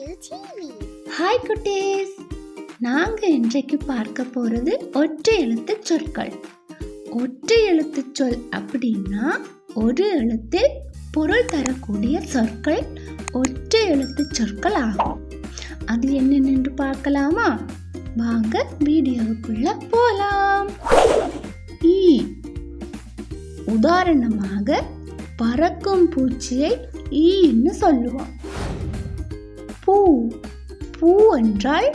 Hi குட்டீஸ், நாங்கள் இன்றைக்கு பார்க்க போகிறது ஒற்றை எழுத்து சொற்கள். ஒற்றை எழுத்து சொல் அப்படின்னா ஒரு எழுத்தில் பொருள் தரக்கூடிய சொற்கள் ஒற்றை எழுத்து சொற்கள் ஆகும். அது என்னென்னு பார்க்கலாமா? வாங்க வீடியோவுக்குள்ள போலாம். ஈ, உதாரணமாக பறக்கும் பூச்சியை ஈன்னு சொல்லுவோம். பூ, பூ என்றால்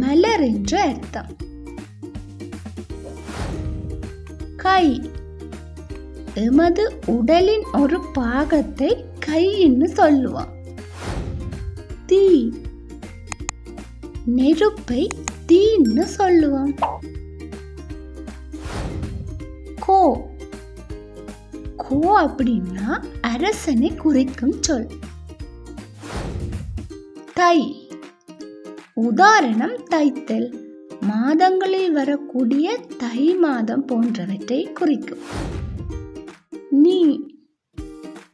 மலர் என்று அர்த்தம். கை, எமது உடலின் ஒரு பாகத்தை கைன்னு சொல்லுவோம். தீ, நெருப்பை தீன்னு சொல்லுவோம். கோ, கோ அப்படின்னா அரசனை குறிக்கும் சொல். தை, உதாரணம் தைத்தல், மாதங்களில் வரக்கூடிய தை மாதம் போன்றவற்றை குறிக்கும். நீ,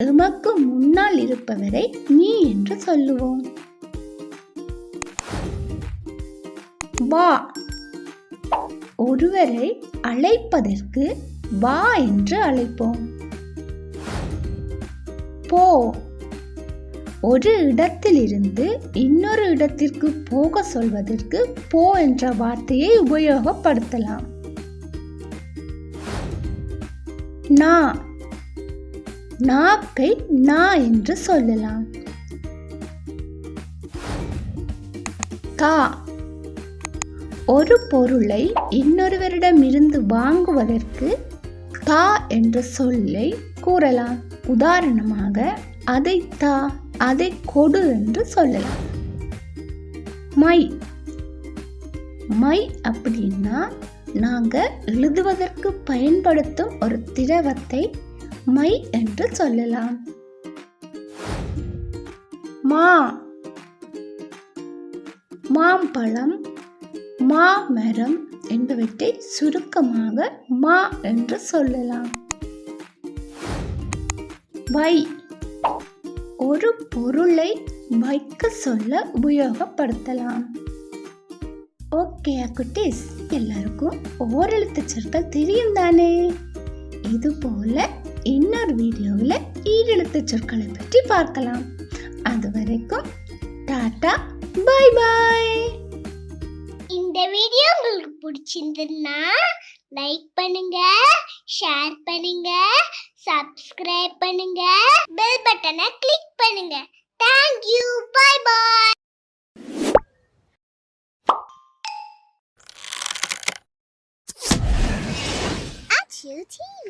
எமக்கு முன்னால் இருப்பவரை நீ என்று சொல்லுவோம். வா, ஒருவரை அழைப்பதற்கு வா என்று அழைப்போம். போ, ஒரு இடத்திலிருந்து இன்னொரு இடத்திற்கு போக சொல்வதற்கு போ என்ற வார்த்தையை உபயோகப்படுத்தலாம். நா, நாக்கை நா என்று சொல்லலாம். தா, ஒரு பொருளை இன்னொருவரிடமிருந்து வாங்குவதற்கு தா என்ற சொல்லை கூறலாம். உதாரணமாக அதை தா, அதை கொடு என்று சொல்லலாம். மை, மை அப்படின்னா நாங்க எழுதுவதற்கு பயன்படுத்தும் ஒரு திரவத்தை மை என்று சொல்லலாம். மா, மாம்பழம், மாமரம் என்பவற்றை சுருக்கமாக மா என்று சொல்லலாம். வை, ஒரு பொருளை வைக்க சொல்ல உபயோகப்படுத்தலாம். ஓகே குட்டீஸ், எல்லாருக்கும் ஓரெழுத்து சொற்கள் தெரியும் தானே? இது போல இன்னொரு வீடியோவில் ஈரெழுத்து சொற்களை பற்றி பார்க்கலாம். அது வரைக்கும் டாடா, பை பாய். இந்த வீடியோ உங்களுக்கு பிடிச்சிருந்ததுன்னா லைக் பண்ணுங்க, ஷேர் பண்ணுங்க, சப்ஸ்கிரைப் பண்ணுங்க, பெல் பட்டனை கிளிக் பண்ணுங்க. Thank you. Bye bye. At you TV.